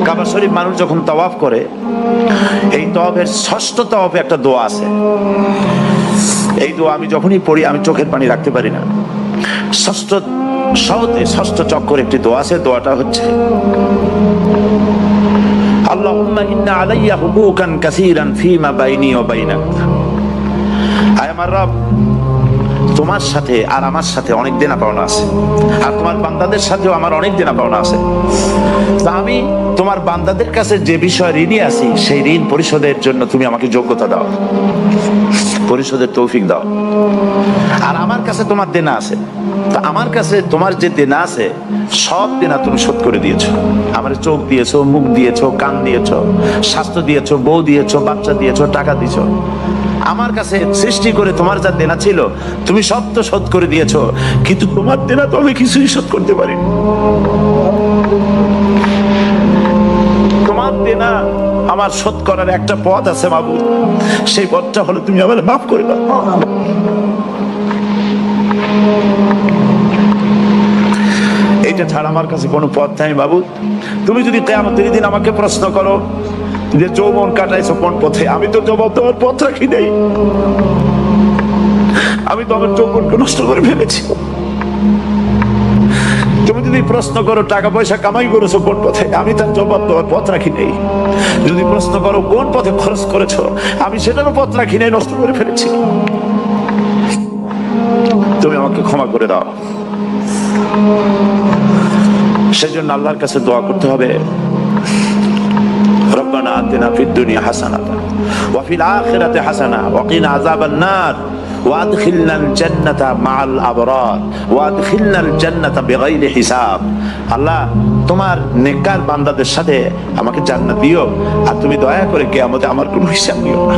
কাবা শরীফ মানুষ যখন তাওয়াফ করে, এই তাওয়াফের ষষ্ঠ তাওয়াফে একটা দোয়া আছে। এই দোয়া আমি যখনই পড়ি আমি চোখের পানি রাখতে পারি না। ষষ্ঠ চক্কর একটি দোয়া আছে। দোয়াটা হচ্ছে আল্লাহুম্মা ইন্না আলাইয়া হুকুকান কাসীরান ফীমা বাইনি ওয়া বাইনাক। আয় আমার রব, তোমার সাথে আর আমার সাথে অনেক দেনা পাওনা আছে, আর তোমার বান্দাদের সাথেও আমার অনেক দেনা পাওনা আছে। তা আমি তোমার বান্দাদের কাছে যে বিষয় ঋণী আছি, সেই ঋণ পরিশোধের জন্য তুমি আমাকে যোগ্যতা দাও, পরিশোধের তৌফিক দাও। আর আমার কাছে তোমার দেনা আছে, তা আমার কাছে তোমার যে দেনা আছে সব দেনা তুমি শোধ করে দিয়েছো। আমার চোখ দিয়েছো, মুখ দিয়েছো, কান দিয়েছো, স্বাস্থ্য দিয়েছো, বউ দিয়েছো, বাচ্চা দিয়েছো, টাকা দিয়েছো। আমার কাছে সৃষ্টি করে তোমার যা দেনা ছিল তুমি সব তো শোধ করে দিয়েছো, কিন্তু তোমার দেনা তো আমি কিছুই শোধ করতে পারিনি। তোমার দেনা আমার শোধ করার একটা পথ আছে মাবুদ, সেই পথটা হলো তুমি আমার মাফ করে দাও। এইটা ছাড়া আমার কাছে কোনো পথ নাই মাবুদ। তুমি যদি কিয়ামতের দিন আমাকে প্রশ্ন করো যে যৌবন কাটাইছো কোন পথে, আমি তো জবাব দেওয়ার পথ রাখি নাই। আমি তো আমার যৌবনকে নষ্ট করে ফেলেছি। তুমি যদি প্রশ্ন করো টাকা পয়সা কামাই করেছো কোন পথে, আমি তার জবাব দেওয়ার পথ রাখি নাই। যদি প্রশ্ন করো কোন পথে খরচ করেছো, আমি সেটারও পথ রাখি নাই, নষ্ট করে ফেলেছি। তুমি আমাকে ক্ষমা করে দাও। সেজন্য আল্লাহর কাছে দোয়া করতে হবে, রব্বানা আতিনা ফিদ দুনিয়া হাসানাতান ওয়া ফিল আখিরাতি হাসানা ওয়া কিনা আযাবান নার ওয়া আদখিলনাল জান্নাতা মাআল আবরার ওয়া আদখিলনাল জান্নাতা বিগাইরি হিসাব। আল্লাহ, তোমার নেককার বান্দাদের সাথে আমাকে জান্নাত দিও, আর তুমি দয়া করে কিয়ামতে আমার কোনো হিসাব নিও না।